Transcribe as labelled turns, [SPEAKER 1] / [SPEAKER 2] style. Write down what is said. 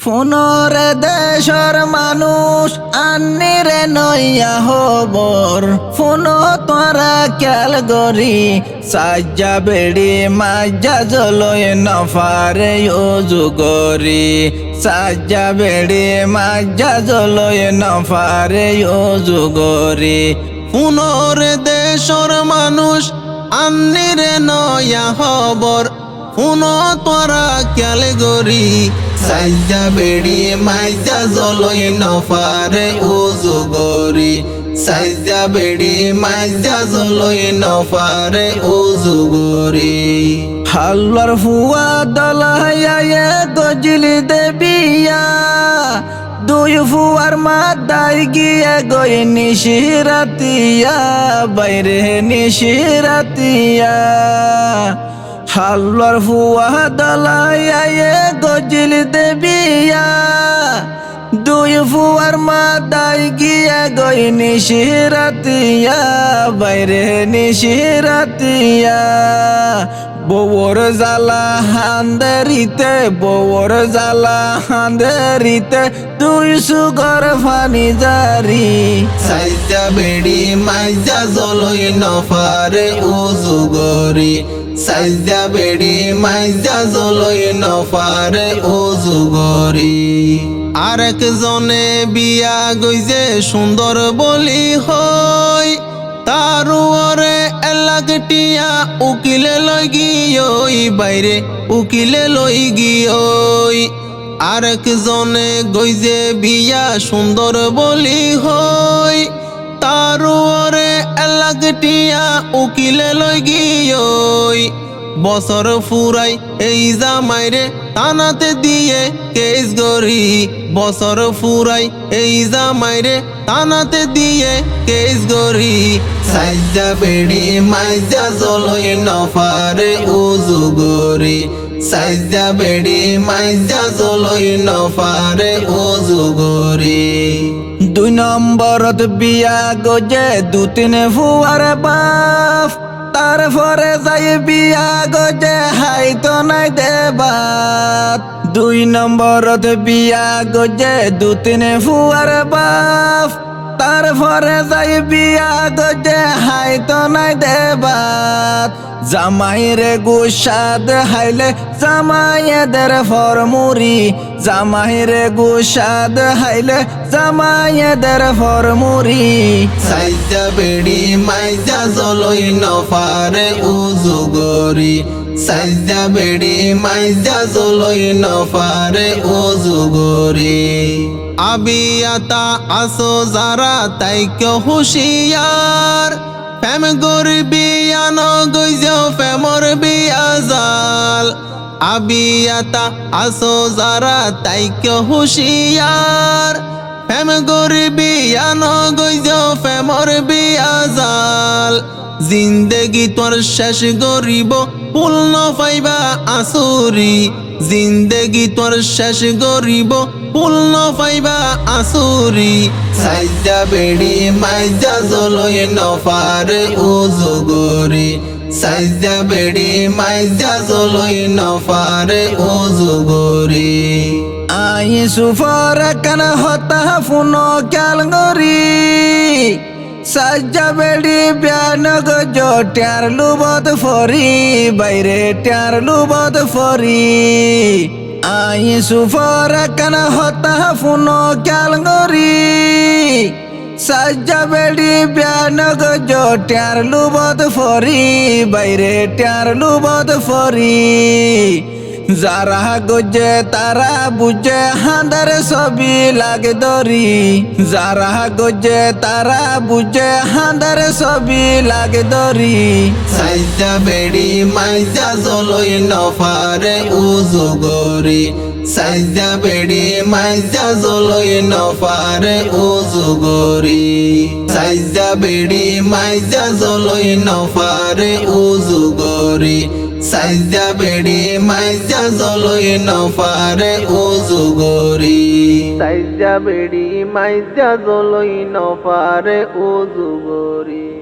[SPEAKER 1] ফোনরে দেশর মানুষ আন্নিরে নইয়া হবর ফোন তোরা খেয়াল গরি সাজ্জা বেড়ি মাজা জলয় নফারে যুগরি সাজ্জা বেড়ি মাজা জলয় নফারে যুগরি
[SPEAKER 2] ফোনরে দেশর মানুষ আন্নিরে নয়া হবর ফোন তোরা খেয়াল গরি সাজ্জা বেড়ি মাইজা জলয় নফারে যুগরি সাজ্জা বেড়ি মাইজা জলয় নফারে যুগরি
[SPEAKER 1] হাল্লার ফুয়া দলাইয়া গজলি দেবিয়া দুই ফুয়ার মাদাই গিয়ে গই নিশিরাতিয়া বাইরে নিশিরাতিয়া হাল্লার ফুয়া দলাইয়া গজলি দেবিয়া দুই ফুয়ার মাদাই গিয়ে গই নিশিরাতিয়া বাইরে নিশিরাতিয়া বউর জ্বালা হান্দেরিতে বউর জ্বালা হান্দেরিতে দুই সুগর ফানি জারি
[SPEAKER 2] সাজ্জা বেড়ি মাইজা জলয় নফারে যুগরি সাজ্জা বেড়ি মাইজা জলয় নফারে যুগরি আরেক জনে বিয়া গইজে সুন্দর বলি হয় তারুরে এলাকটিয়া উকিলে লই গিয়ই বাইরে উকিলে লই গিয়ই আরেক জনে গইজে বিয়া সুন্দর বলি হয় তারুরে এলাকটিয়া উকিলে লই গিয়ই বছর ফুরাই এই জামাইরে তানাতে দিয়ে কেস গরি বছর ফুরাই এই জামাইরে তানাতে দিয়ে কেস গরি সাজ্জা বেড়ি মাইজা জলয় নফারে যুগরি সাজ্জা বেড়ি মাইজা জলয় নফারে যুগরি
[SPEAKER 1] দুই নম্বরত বিয়া গজে দু তিন ফুয়ার বাপ তারপরে যাই বিয়া গজে হাইতো নাই দেবাত দুই নম্বরত বিয়া গজে দু তিন ফুয়ার বাপ তারপরে যাই বিয়া গজে হাইতো নাই দেবাত জামাইরে গুসাদ হাইলে জামাইয়েদের ফরমুরি জামাইরে গুসাদ হাইলে জামাইয়েদের ফরমুরি
[SPEAKER 2] সাজ্জা বেড়ি মাইজা জলয় নফারে যুগরি সাজ্জা বেড়ি মাইজা জলয় নফারে যুগরি আবিয়াতা আসো যারা তাইকে হুশিয়ার ফেম গরিবি আনো গইজো ফেমর বিয়া জাল আবিয়াতা আসো যারা তাইকে হুশিয়ার ফেম গরিবি আনো গইজো ফেমর বিয়া জাল জিন্দেগি তোর শেষ গরিব পূর্ণ পাইবা আসুরি জিন্দেগি তোর শেষ গরিব পূর্ণ পাইবা আসুরি সাজ্জা বেড়ি মাইজা জলয় নফারে যুগরি সাজ্জা বেড়ি মাইজা জলয় নফারে যুগরি
[SPEAKER 1] আই সুফর কান হতা ফুনো ক্যাল গরি সাজ্জা বেড়ি ব্যান গজো ট্যার লুবদ ফরি বাইরে ট্যার লুবদ ফরি আই সুফর কান হতা ফুনো ক্যাল গরি সাজ্জা বেড়ি ব্যান গজো ট্যার লুবদ ফরি বাইরে ট্যার লুবদ ফরি যারা গজে তারা বুঝে হাঁদার ছবি লাগে দরি যারা গজে তারা বুঝে হাঁদার ছবি লাগে দরি
[SPEAKER 2] সাজ্জা বেড়ি মাইজা জলয় নফারে যুগরি সাজ্জা বেড়ি মাইজা জলয় নফারে যুগরি সাজ্জা বেড়ি মাইজা জলয় নফারে যুগরি সাজ্জা বেড়ি মাইজা জলয় নফারে যুগরি সাজ্জা বেড়ি মাইজা জলয় নফারে যুগরি।